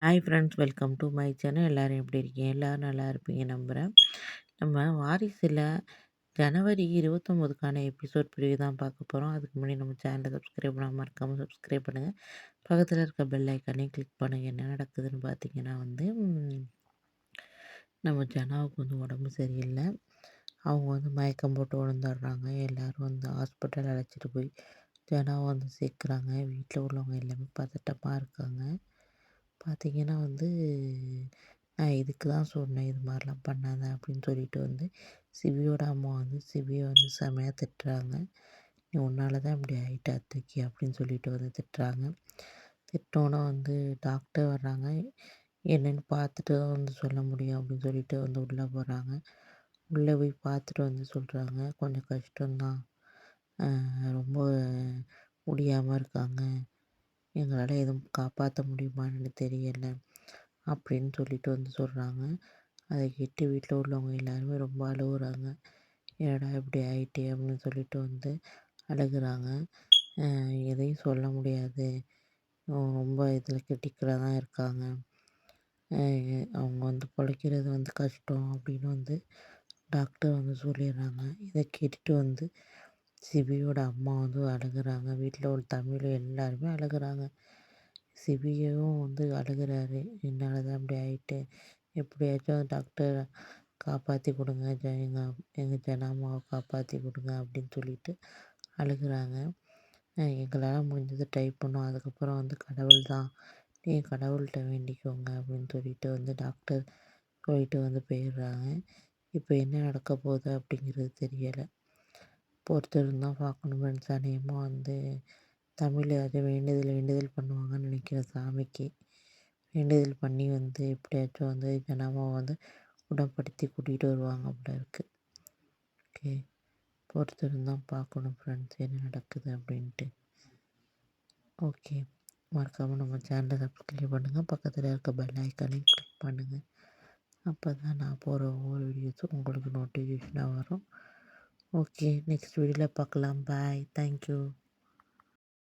Hi friends, welcome to my channel. எல்லோரும் எப்படி இருக்கீங்க? எல்லோரும் நல்லா இருப்பீங்க நம்புகிறேன். நம்ம வாரிசில் ஜனவரி 29க்கான எபிசோட் பிரிவு தான் பார்க்க போகிறோம். அதுக்கு முன்னாடி நம்ம சேனலை சப்ஸ்கிரைப் பண்ணாமல் மறக்காமல் சப்ஸ்கிரைப் பண்ணுங்கள். பக்கத்தில் இருக்க பெல் ஐக்கானையும் கிளிக் பண்ணுங்கள். என்ன நடக்குதுன்னு பார்த்தீங்கன்னா நம்ம ஜனாவுக்கு உடம்பு சரியில்லை. அவங்க மயக்கம் போட்டு விழுந்துடுறாங்க. எல்லோரும் ஹாஸ்பிட்டல் அழைச்சிட்டு போய் ஜனாவை சேர்க்குறாங்க. வீட்டில் உள்ளவங்க எல்லாமே பதட்டமாக இருக்காங்க. பார்த்தீங்கன்னா நான் இதுக்கு தான் சொன்னேன், இது மாதிரிலாம் பண்ணாத அப்படின்னு சொல்லிட்டு சிவியோட அம்மா சிவியை செமையாக திட்டுறாங்க. நீ உன்னால தான் இப்படி ஆகிட்ட அத்தைக்கு அப்படின்னு சொல்லிட்டு திட்டுறாங்க. திட்டோன்னே டாக்டர் வர்றாங்க. என்னென்னு பார்த்துட்டு தான் சொல்ல முடியும் அப்படின்னு சொல்லிட்டு உள்ளே போகிறாங்க. உள்ளே போய் பார்த்துட்டு சொல்கிறாங்க, கொஞ்சம் கஷ்டம்தான், ரொம்ப முடியாமல் இருக்காங்க, எங்களால் எதுவும் காப்பாற்ற முடியுமான்னு தெரியலை அப்படின்னு சொல்லிட்டு சொல்கிறாங்க. அதை கேட்டு வீட்டில் உள்ளவங்க எல்லாருமே ரொம்ப அழுகுறாங்க. ஏடா இப்படி ஆயிட்டே அப்படின்னு சொல்லிட்டு அழுகுறாங்க. எதையும் சொல்ல முடியாது, ரொம்ப இதில் கிரிட்டிக்கலாக தான் இருக்காங்க, அவங்க பிழைக்கிறது கஷ்டம் அப்படின்னு டாக்டர் சொல்லிடுறாங்க. இதை கேட்டுட்டு சிவியோட அம்மா அழுகுறாங்க. வீட்டில் உள்ள தமிழ் எல்லாருமே அழுகுறாங்க. சிவியும் அழுகுறாரு. என்னால் தான் இப்படி ஆகிட்டு, எப்படியாச்சும் டாக்டர் காப்பாற்றி கொடுங்க, எங்கள் ஜனாமாவை காப்பாற்றி கொடுங்க அப்படின்னு சொல்லிட்டு அழுகுறாங்க. எங்களால் முடிஞ்சது ட்ரை பண்ணோம். அதுக்கப்புறம் கடவுள் தான், நீங்கள் கடவுள்கிட்ட வேண்டிக்கோங்க அப்படின்னு சொல்லிட்டு டாக்டர் சொல்லிட்டு போயிடுறாங்க. இப்போ என்ன நடக்க போகுது அப்படிங்கிறது தெரியலை. பொறுத்திருந்து தான் பார்க்கணும் ஃப்ரெண்ட்ஸ். அநேகமாக தமிழ் அது வேண்டுதல் பண்ணுவாங்கன்னு நினைக்கிறேன் சாமிக்கு. வேண்டுதல் பண்ணி எப்படியாச்சும் ஜனாமாவை குணப்படுத்தி கூட்டிகிட்டு வருவாங்க போல இருக்குது. ஓகே, பொறுத்திருந்து தான் பார்க்கணும் ஃப்ரெண்ட்ஸ், என்ன நடக்குது அப்படின்ட்டு. ஓகே, மறக்காமல் நம்ம சேனலை சப்ஸ்கிரைப் பண்ணுங்கள். பக்கத்தில் இருக்க பெல் ஐக்கானையும் கிளிக் பண்ணுங்கள். அப்போ தான் நான் போகிற ஒவ்வொரு வீடியோஸும் உங்களுக்கு நோட்டிஃபிகேஷனாக வரும். ஓகே, நெக்ஸ்ட் வீடியோவில் பார்க்கலாம். பாய், தேங்க்யூ.